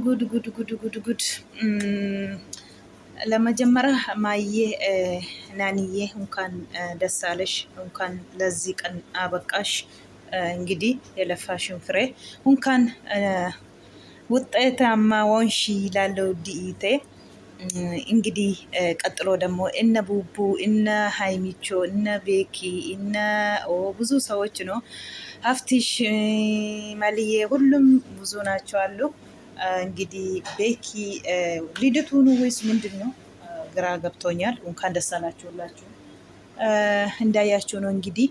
ጉድ ለመጀመሪያ ማየ ናንዬ እንኳን ደስ አለሽ፣ እንኳን ለዚህ ቀን አበቃሽ። እንግዲህ የለፋሽን ፍሬ እንኳን ውጤታማ ወንሺ ላለው ዲኢቴ። እንግዲህ ቀጥሎ ደግሞ እነ ቡቡ እነ ሃይሚቾ እነ ቤኪ እነ ብዙ ሰዎች ነው ሀፍቲሽ ማልዬ ሁሉም ብዙ ናቸው አሉ። እንግዲህ ቤኪ ልደቱ ነው ወይስ ምንድን ነው? ግራ ገብቶኛል። እንኳን ደስ አላችሁ ሁላችሁ እንዳያችሁ ነው። እንግዲህ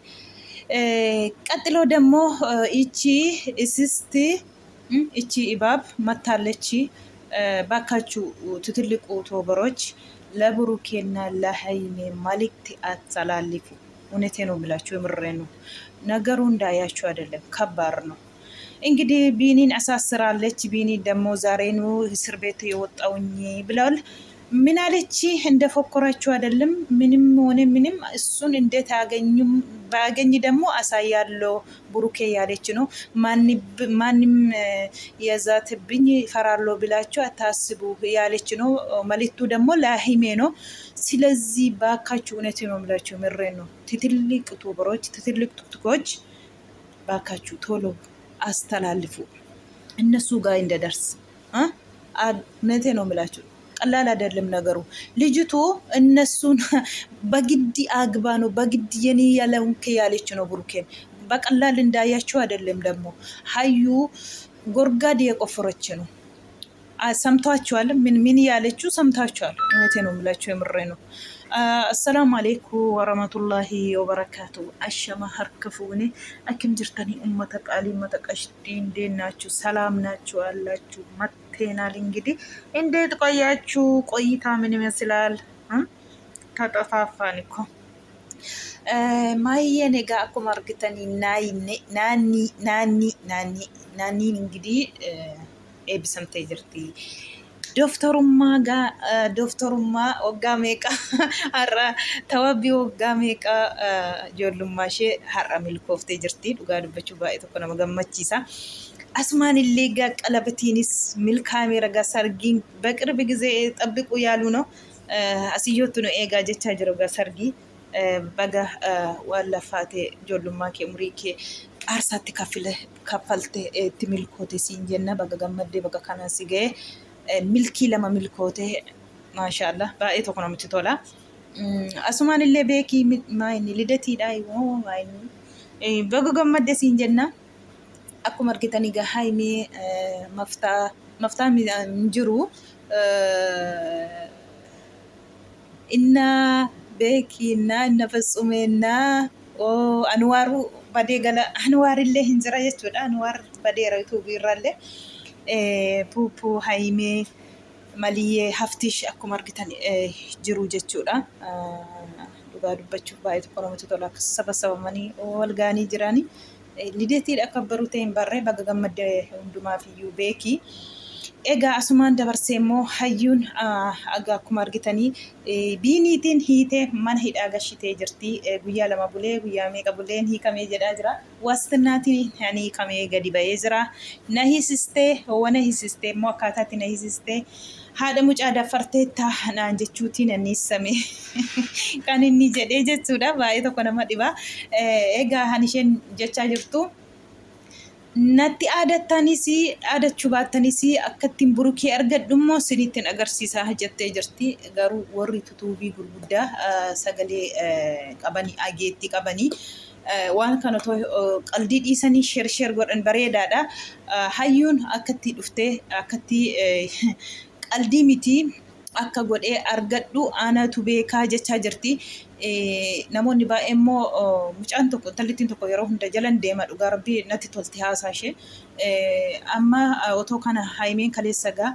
ቀጥሎ ደግሞ እቺ እስስት እቺ ኢባብ መታለች። ባካችሁ ትትልቁ ቶበሮች ለብሩኬና ለሀይሜ መልእክት አስተላልፉ። እውነቴ ነው ብላችሁ የምሬ ነው። ነገሩ እንዳያችሁ አይደለም፣ ከባድ ነው። እንግዲህ ቢኒን አሳስራለች። ቢኒ ደግሞ ዛሬ ነው እስር ቤት የወጣውኝ ብለዋል። ምን አለች? እንደፎከራችሁ አይደለም። ምንም ሆነ ምንም እሱን እንዴት ባገኝ ደግሞ አሳያለሁ ብሩኬ ያለች ነው። ማንም የዛትብኝ ፈራለሁ ብላችሁ አታስቡ ያለች ነው። መልእክቱ ደግሞ ለሀይሜ ነው። ስለዚህ ባካችሁ እውነቴ ነው ብላችሁ ምሬ ነው። ትትልቅ ቱበሮች ትትልቅ ቱክቶኮች ባካችሁ ቶሎ አስተላልፉ እነሱ ጋር እንደደርስ። እውነቴ ነው የምላችሁ፣ ቀላል አይደለም ነገሩ። ልጅቱ እነሱን በግድ አግባ ነው በግድ የኔ ያለውን ያለች ነው ብሩኬን። በቀላል እንዳያችሁ አይደለም። ደግሞ ሀዩ ጎርጋድ የቆፈረች ነው። ሰምታችኋል። ምን ያለችው ሰምታችኋል። እውነቴ ነው የምላችሁ፣ የምሬ ነው። አሰላሙ አሌይኩም ወረመቱላሂ ወበረካቱ። አሸማ ሀርከፉኔ አኪም ጅርተኒ ኡመተ ቃሊ መተቀሽዲ እንዴት ናችሁ? ሰላም ናችሁ አላችሁ? መቴናል። እንግዲህ እንዴት ቆያችሁ? ቆይታ ምን ይመስላል? ተጠፋፋን እኮ ማየኔ ጋ አኩማ አርግተኒ ናኒን እንግዲህ ኤብሰምቴ ጅርቲ ዶክተሩማ ወጋ ሜቃ ሀራ ተወቢ ወጋ ሜቃ ጆሉማሼ ሀራ ሚልኮፍቴ ጅርቲ ዱጋ ዱበችው ባኤ tokko nama gammachiisa. አስማን ሌጋ ቀለበቲንስ ሚል ካሜራ ጋር ሰርጊን በቅርብ ጊዜ ጠብቁ ያሉ ነው። አስዮቱ ነው ኤጋ ጀቻ ጅሮ ጋር ሰርጊ በጋ ዋላፋቴ ጆሉማ ኬ ሙሪኬ አርሳት ከፈልቴ ትሚልኮቴ ሲንጀና በጋ ገመዴ በጋ ካናሲገ ሚልኪ ለማ ሚልኮቴ ማሻአላ ባኤ tokko namatti tola. Asumaan illee beeki maayini lidatiidha maayini baga gammadde siin jenna. Akkuma argitanii egaa Haimee maftaa jiru inna beekinna inna fasumeena anwaaru badee gala anwaarillee hin jira jechuudha. Anwaar badeera yuutuubii irraallee puupuu Haimee maliyyee haftish akkuma argitan jiru jechuudha. Dhugaa dubbachuuf baay'ee tokko namatti tola. Akka sabamanii wal gaanii jiranii lidetiidha kabbaru ta'een barree baga gammadde hundumaaf iyyuu beeki. Egaa asumaan dabarsee immoo hayyuun aga akkuma argitanii biiniitiin hiitee mana hidhaa gashitee jirti. Guyyaa lama bulee guyyaa meeqa buleen hiikamee jedhaa jira. Waastinaatiin hiikamee gadi ba'ee jira. Na hiisistee wana hiisistee immoo akkaataatti na hiisistee haadha mucaa dafartee taa'anaan jechuutiin anniisame kan inni jedhee jechuudha. Baay'ee tokko nama dhiba. Egaa han isheen jechaa jirtu natti aadattanis aadachuu baattanis akkattiin burukee argadhu immoo sinittiin agarsiisaa jettee jirti. Garuu warri tutuubii gurguddaa sagalee qabanii ageetti qabanii waan kana qaldii dhiisanii sheer godhan bareedaadha. Hayyuun akkatti dhuftee akkatti qaldii miti akka godhee argadhu aanatu beekaa jechaa jirti. Namoonni baay'ee immoo mucaan tokko tallittiin tokko yeroo hunda jalan deema. Dhugaa rabbii natti tolti haasaa ishee. Amma otoo kana Haimeen kaleessa gaa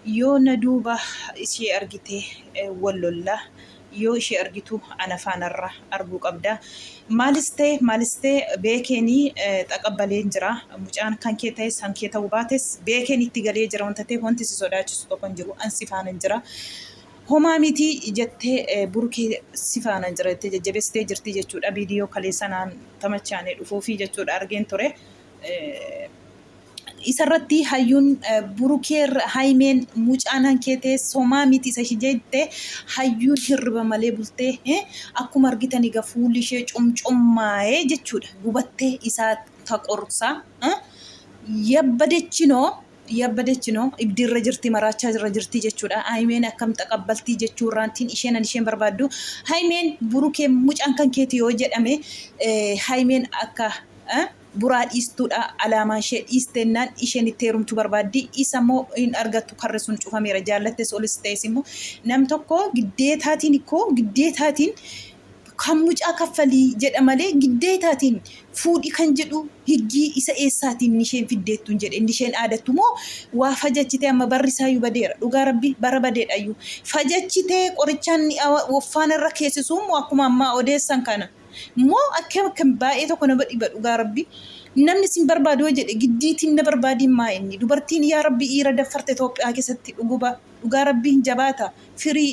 yoo na duuba ishee argite wallolla yoo ishee argitu ana faanarra arguu qabda. Maalis ta'e beekeenii xaqabbaleen jira. Mucaan kan kee ta'es kan kee ta'uu baates beekeen itti galee jira. Wanta ta'eef wanti si sodaachisu tokko hin jiru. Ansi faanan jira. Homaa miti jettee burukee si faanan jira jettee jajjabeessitee jirti jechuudha. Viidiyoo kaleessanaan tamachaanee dhufuufii jechuudha argeen ture. isarratti hayyuun burukeer haymeen mucaanan keetee somaa miti isa jette hayyuun hirriba malee bultee akkuma argitan egaa fuulli ishee cumcummaa'ee jechuudha gubattee isaa taqorsaa yabbadechinoo ibdirra jirti maraachaa irra jirti jechuudha. Haymeen akkam taqabbaltii jechuurraantiin isheen barbaaddu haymeen burukee mucaan kan keeti yoo jedhame haymeen akka buraa dhiistuudha alaamaan ishee dhiistennaan isheen itti heerumtu barbaaddi isa immoo hin argattu karri sun cufameera jaallattes olis ta'es immoo nam tokko giddeetaatiin kan mucaa kaffalii jedha malee giddeetaatiin fuudhi kan jedhu higgii isa eessaatiin isheen fiddeettuun jedhe inni isheen aadattu moo waa fajachitee amma barrisaayyuu badeera dhugaa rabbi bara badeedhayyuu fajachitee qorichaan waffaan irra keessisuu moo akkuma ammaa odeessan kana moo akkam baay'ee tokko nama dhiba dhugaa rabbi namni sin barbaadu jedhe giddiitiin na barbaadiin maa inni dubartiin yaa rabbi dhiira daffarte Itoophiyaa keessatti dhugaa rabbiin jabaata firii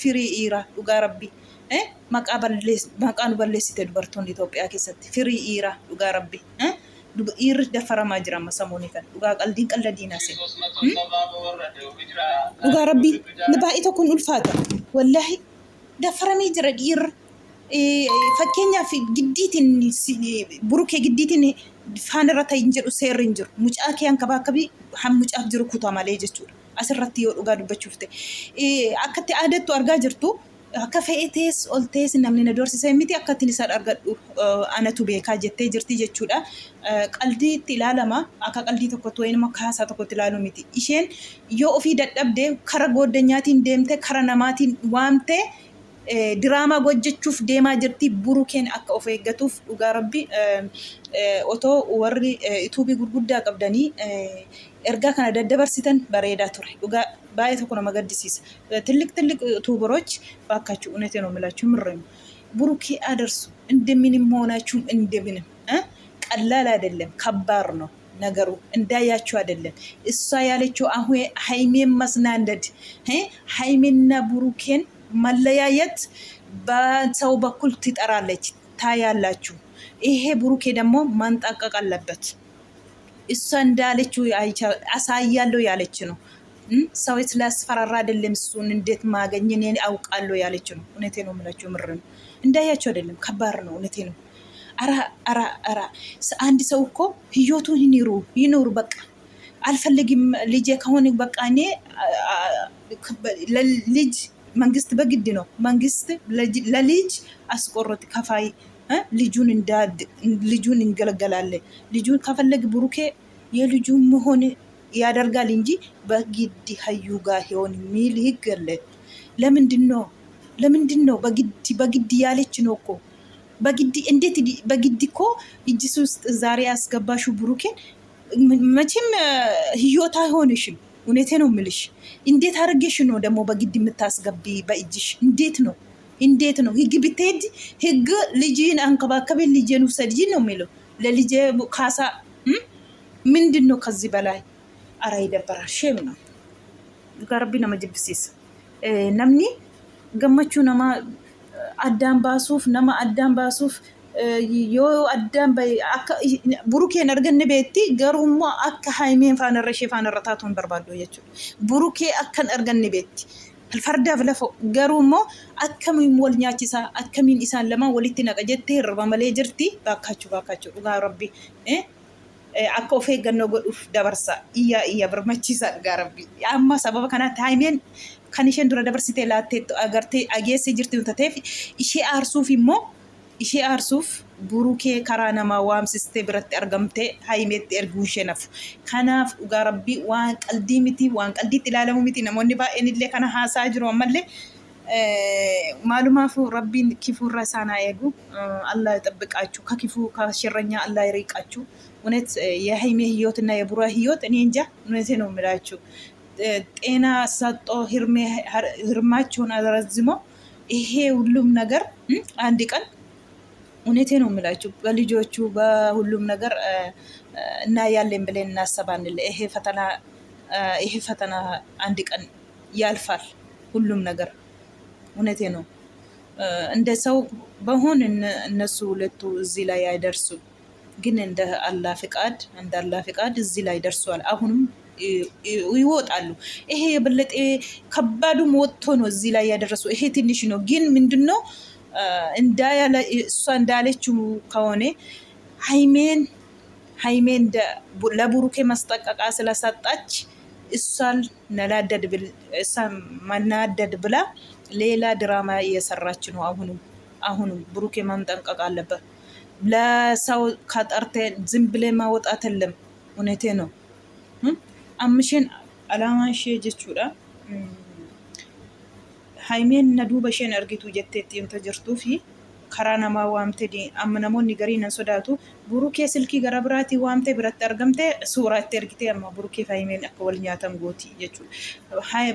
dhiira dhugaa rabbi maqaa nu balleessite dubartoonni Itoophiyaa keessatti firii dhiira dhugaa rabbi dhiirri daffaramaa jira amma samuuni kan dhugaa qaldiin qalladiinaa se dhugaa rabbi baay'ee tokkoon ulfaata wallaahi daffaramee jira dhiirri fakkeenyaaf giddiitiin burukee giddiitiin faanirra ta'in jedhu seerri hin jiru mucaa kee hanka baakkabii mucaaf jiru kutaa malee jechuudha asirratti yoo dhugaa dubbachuuf ta'e akkatti aadattu argaa jirtu akka fe'etees oltees namni na doorsisee miti akkattiin isaan argadhu anatu beekaa jettee jirti jechuudha. Qaldiitti ilaalama akka qaldii tokkotti wayinuma akka haasaa tokkotti ilaalu miti isheen yoo ofii dadhabdee kara gooddanyaatiin deemte kara namaatiin waamte diraamaa hojjechuuf deemaa jirti burukeen akka of eeggatuuf dhugaa rabbi otoo warri yuutuubii gurguddaa qabdanii ergaa kana daddabarsitan bareedaa ture dhugaa baay'ee tokko nama gaddisiisa ትልቅ ዩቱበሮች ባካችሁ እውነቴን ነው የምላችሁ ምሬም ብሩኬ አደርሱ እንደምንም ሆናችሁም እንደምንም ቀላል አይደለም ከባድ ነው ነገሩ እንዳያችሁ አይደለም እሷ ያለችው አሁን ሃይሜን መስናንደድ ሃይሜና ብሩኬን መለያየት በሰው በኩል ትጠራለች ታያላችሁ ይሄ ብሩኬ ደግሞ ማንጣቀቅ አለበት እሷ እንዳለችው አሳያለሁ ያለች ነው ሰው ስላስፈራራ አይደለም እሱን እንዴት ማገኘ እኔ አውቃለሁ ያለች ነው እውነቴ ነው የምላችሁ ምር ነው እንዳያችሁ አይደለም ከባድ ነው እውነቴ ነው አራ አንድ ሰው እኮ ህይወቱን ይኑሩ በቃ አልፈልግም ልጄ ከሆነ በቃ እኔ ልጅ መንግስት በግድ ነው መንግስት ለልጅ አስቆርጥ ከፋይ ልጁን እንገለገላለ ልጁን ከፈለግ ብሩኬ የልጁን መሆን ያደርጋል እንጂ በግድ ሀዩ ጋር ሆን ሚል ህግ አለ ለምንድን ነው በግድ ያለች ነው እኮ በግድ እንዴት በግድ እኮ እጅስ ውስጥ ዛሬ ያስገባሹ ብሩኬን መቼም ህይወት አይሆንሽም እውነቴ ነው የምልሽ እንዴት አድርገሽ ነው ደግሞ በግድ የምታስገቢ በእጅሽ እንዴት ነው ህግ ብትሄድ ህግ ልጅን አንከባከብ ልጅን ውሰጂ ነው የሚለው ለልጅ ካሳ ምንድን ነው ከዚህ በላይ አራ ይደበራል ሼም ነው ጋርቢ ነው መጅብሲስ ነምኒ ገመቹ ነማ አዳም ባሱፍ ዮ አዳም በይ ቡሩኬን አርገን ቤቲ ገሩማ አካ ሃይሜን ፋነረታቱን በርባዶ የቹ ቡሩኬ አከን አርገን ቤቲ الفرد فلفو قرومو أكمل مولنياتيسا أكمل إنسان لما وليتنا قجتي ربما لي جرتي باكاتشو وقا ربي أكو في جنو قل أف دبرسا إيا برمتشيسا قا ربي أما سبب كانت هايمين كانيشن دورا دبرسيتي لاتي أغرتي أجيسي جرتي وتتافي إشي أرسوف burukee karaa namaa waamsistee biratti argamtee haayimeetti erguu ishee nafu kanaaf dhugaa rabbii waan qaldii miti waan qaldiitti ilaalamu miti namoonni baay'een illee kana haasaa jiru ammallee maalumaaf rabbiin kifuurra isaanaa eegu Allah ይጠብቃችሁ ከክፉ ከሸረኛ Allah ይርቃችሁ እውነት የሃይሜ ህይወትና የቡራ ህይወት እኔ እንጃ እውነቴ ነው የምላችሁ ጤና ሰጦ ህርማቸውን አረዝሞ ይሄ ሁሉም ነገር አንድ ቀን እውነቴ ነው የምላችሁ በልጆቹ በሁሉም ነገር እና ያለን ብለን እናስባለን ይሄ ፈተና አንድ ቀን ያልፋል ሁሉም ነገር እውነቴ ነው እንደ ሰው በሆን እነሱ ሁለቱ እዚህ ላይ አይደርሱ ግን እንደ አላህ ፍቃድ እዚህ ላይ ደርሷል። አሁንም ይወጣሉ። ይሄ የበለጠ ከባዱም ወጥቶ ነው እዚህ ላይ ያደረሱ። ይሄ ትንሽ ነው፣ ግን ምንድነው እሷ እንዳለችው ከሆነ ሃይሜን ለብሩኬ ማስጠንቀቂያ ስለሰጣች እሷን መናደድ ብላ ሌላ ድራማ እየሰራች ነው። አሁንም ብሩኬ መጠንቀቅ አለበት። ለሰው ከጠርቴ ዝም ብሌ ማወጣት የለም። እውነቴ ነው። አምሽን አላማሽ ጀቹዳ ሃይሜን ነዱበ ሸን አርጊቱ ጀቴት እንተጀርቱ ፊ ከራ ነማ ዋምቴ አመ ነሞኒ ገሪነን ሶዳቱ ብሩኬ ስልኪ ገራ ብራቲ ዋምቴ ብረት አርገምቴ ሱራቴ እርጊቴ አማ ብሩኬ ሃይሜን አከ ወል ኛተን ጎቲ ጀቹ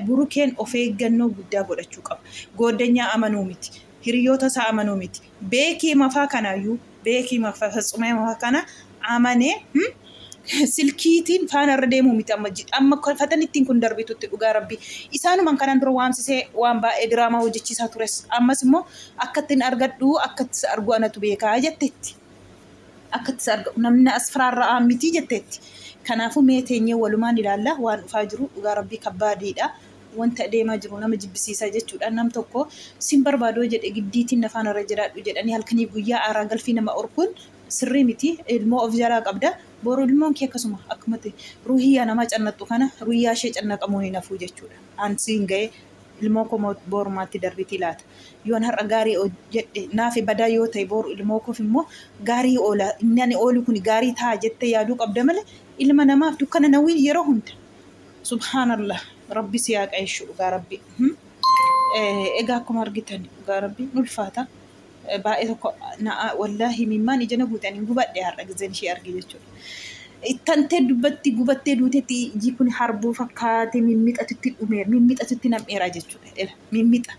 ብሩኬን ኦፍ ኤገኖ ጉዳ ጎደቹ ቀብ ጎደኛ አመኑ ሚቲ hiriyyoota isaa amanuu miti. Beekii mafaa kanaayyuu beekii mafaa fatsumee mafaa kana amanee silkiitiin faana irra deemuu miti. Amma fatan ittiin kun darbitutti dhugaa rabbii. Isaanumaan kanaan dura waamsisee waan baay'ee diraamaa hojjechiisaa tures. Ammas immoo akka ittiin argadhu akka itti argu anatu beekaa jetteetti. Akka itti argu namni as firaarraa miti jetteetti. Kanaafuu mee teenyee walumaan ilaalla waan dhufaa jiru dhugaa rabbii kabbaadiidha. Wanta adeemaa jiru nama jibbisiisaa jechuudha. Nam tokko sin barbaadoo jedhe giddiitiin nafaan irra jiraadhu jedhanii halkanii guyyaa aaraa galfii nama orkuun sirrii miti. Ilmoo of jalaa qabda. Boru ilmoon kee akkasuma akkumatti ruhiyyaa nama cannattu kana ruhiyyaa ishee cannaqamuu hin hafuu jechuudha. Ansiin ga'ee ilmoo koo borumaatti darbiti laata. Yoon har'a gaarii jedhe naafi badaa yoo ta'e boru ilmoo koof immoo gaarii oola. Inni ani oolu kun gaarii ta'a jettee yaaduu qabda malee ilma namaaf dukkana nawwiin yeroo hunda. Subhaanallah. Rabbi siyaaq ayshu dhugaa rabbi. Egaa akkuma argitan dhugaa rabbi ulfaata. Baay'ee tokko wallaahi mimmaan ija na guutanii gubadhe har'a gizeen ishee arge jechuudha. Ittantee gubattee duutetti iji kun harbuu fakkaate mimmiixatutti dhumeera. Mimmiixatutti nam'eera jechuudha. Mimmiixa.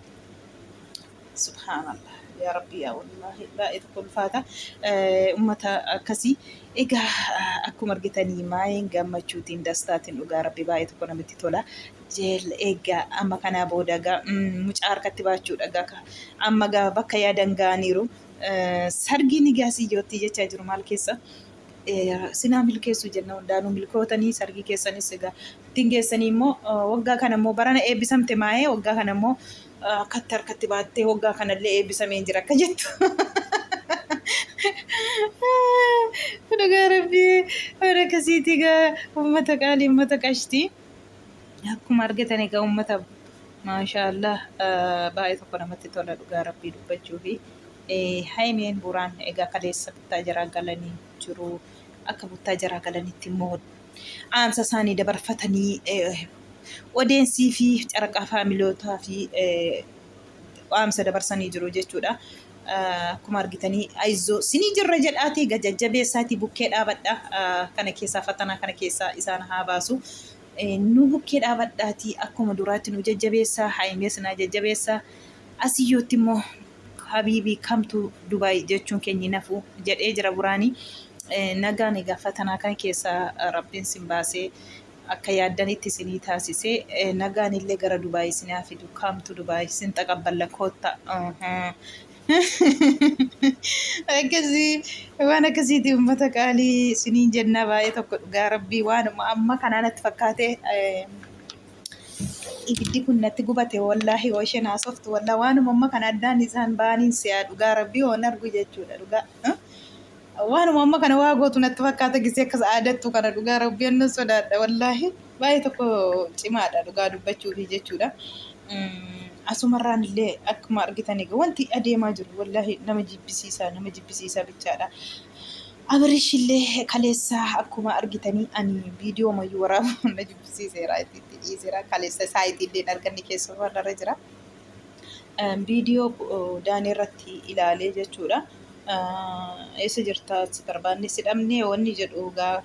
Subhaanallah. Yaa rabbi yaa wallaahi baay'ee tokko ulfaata. Ummata akkasii egaa akkuma argitanii maayin gammachuutiin dastaatiin dhugaa rabbi baay'ee tokko namatti tola. Jeel egaa amma kanaa booda mucaa harkatti baachuudha gaa amma gaa bakka yaadan ga'aniiru. Sargiin egaa siyyootti jechaa jiru maal keessa sinaa milkeessu jenna hundaanuu milkootanii sargii keessanis egaa ittiin geessanii immoo waggaa kana immoo barana eebbifamte maayee waggaa kana immoo akkatti harkatti baattee waggaa kanallee eebbisameen jira akka jettu. Dhugaa rabbii warra akkasiiti gaa uummata qaalii uummata qashtii. Akkuma argitan egaa uummata maashaallah baay'ee tokko namatti tola dhugaa rabbii dubbachuu fi haymeen buraan egaa kaleessa bittaa jaraa galanii jiru. Akka bittaa jaraa galanitti immoo aansa isaanii dabarfatanii odeensii fi caraqaa faamilootaa fi aansa dabarsanii jiru jechuudha. Akkuma argitanii ayizoo sinii jirra jedhaati jajjabeessaatii bukkee dhaabadha. Kana keessaa fatanaa kana keessaa isaan haa baasu. Nu bukkee dhaabadhaatii akkuma duraatti nu jajjabeessaa haymees na jajjabeessaa. Asiyyootti immoo habiibii kamtu Dubaay jechuun keenya nafu jedhee jira buraanii. Nagaan egaa fatanaa kana keessaa rabbiin sin baasee akka yaaddanitti sinii taasisee nagaan illee gara Dubaay sinaa fidu kamtu Dubaay sin taqabballa kootta. Akkasii waan akkasiiti uummata qaalii siniin jenna baay'ee tokko dhugaa rabbii waan amma kanaa natti fakkaate ibiddi kun natti gubate wallaahi yoo isheen haasoftu wallaa waanuma amma kana addaan isaan ba'aniin si'aa dhugaa rabbii waan argu jechuudha dhugaa. Waanuma amma kana waa gootu natti fakkaata gisee akkas aadattu kana dhugaa rabbii annan sodaadha wallaahi baay'ee tokko cimaadha dhugaa dubbachuufi jechuudha. Asumarraan illee akkuma argitan egaa wanti adeemaa jiru wallaahi nama jibbisiisaa bichaadha. Abirish illee kaleessa akkuma argitanii ani viidiyoo mayyuu waraabu na jibbisiiseera itti dhiiseera kaleessa saayitii illee arganni keessa warra jira. Viidiyoo daanii irratti ilaalee jechuudha. Eessa jirta si barbaanne si dhabnee wanni jedhu gaa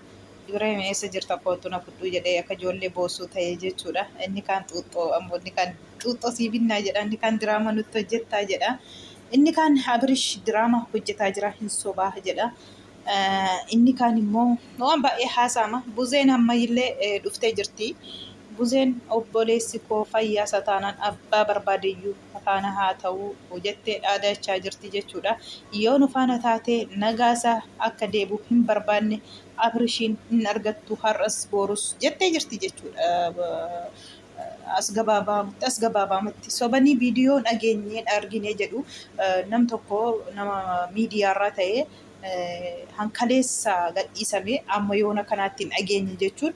Ibrahim eessa jirta kootu na fudhu jedhee akka ijoollee boosuu ta'ee jechuudha. Inni kaan xuuxxoo ammoo inni kaan xuuxxoo sii binnaa jedha. Inni kaan diraama nutti hojjettaa jedha. Inni kaan Abirish diraama hojjetaa jira hin sobaa jedha. Inni kaan immoo waan baay'ee haasa'ama. Buzeen ammayyillee dhuftee jirti. buzeen obboleessi koo fayyaa isa taanaan abbaa barbaadeyyuu faana haa ta'u jettee dhaadachaa jirti jechuudha. Yoo nu faana taatee nagaasaa akka deebi'u hin barbaanne Abrishiin hin argattu har'as boorus jettee jirti jechuudha. As gabaabaamatti sobanii viidiyoo dhageenyee argine jedhu nam tokko nama miidiyaarraa ta'ee hankaleessa gadhiisame amma yoona kanaatti hin dhageenye jechuun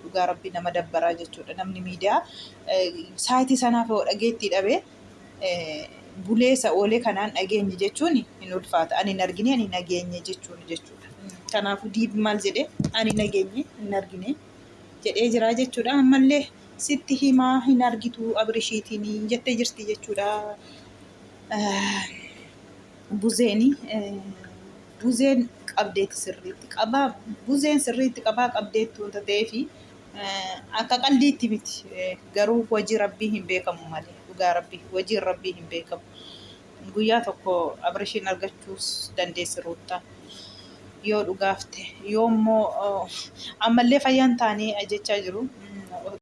dhugaa rabbi nama dabbaraa jechuudha. Namni miidiyaa saayitii sanaaf yoo dhageettii dhabee buleessa oolee kanaan dhageenye jechuun hin ulfaata. Ani hin argine ani hin dhageenye jechuudha. Kanaafuu diib maal jedhee ani hin dhageenye hin argine jedhee jira jechuudha. Ammallee sitti himaa hin argitu Abrishiitiin jettee jirti jechuudha. Buzeen qabdeetti sirriitti qabaa. Buzeen sirriitti qabaa qabdeetti wanta ta'eefi akka qalliitti miti. Garuu hojii rabbii hin beekamu malee dhugaa rabbii hojiin rabbii hin beekamu. Guyyaa tokko Abrishiin argachuus dandeessi ruuttaa. Yoo dhugaafte yoo immoo ammallee fayyaan taanee jechaa jiru